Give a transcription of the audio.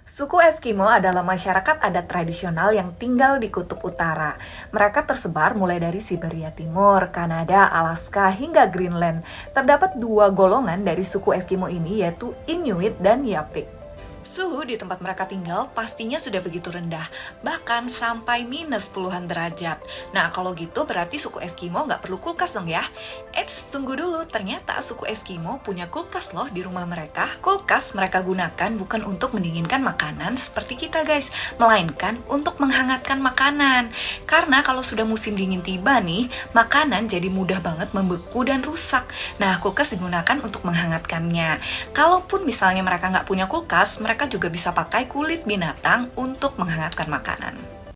Suku Eskimo adalah masyarakat adat tradisional yang tinggal di Kutub Utara. Mereka tersebar mulai dari Siberia Timur, Kanada, Alaska, hingga Greenland. Terdapat dua golongan dari suku Eskimo ini, yaitu Inuit dan Yupik. Suhu di tempat mereka tinggal pastinya sudah begitu rendah, bahkan sampai minus puluhan derajat. Nah, kalau gitu berarti suku Eskimo nggak perlu kulkas dong ya? Eits, tunggu dulu, ternyata suku Eskimo punya kulkas loh di rumah mereka. Kulkas mereka gunakan bukan untuk mendinginkan makanan seperti kita guys, melainkan untuk menghangatkan makanan. Karena kalau sudah musim dingin tiba nih, makanan jadi mudah banget membeku dan rusak. Nah, kulkas digunakan untuk menghangatkannya. Kalaupun misalnya mereka nggak punya kulkas, mereka juga bisa pakai kulit binatang untuk menghangatkan makanan.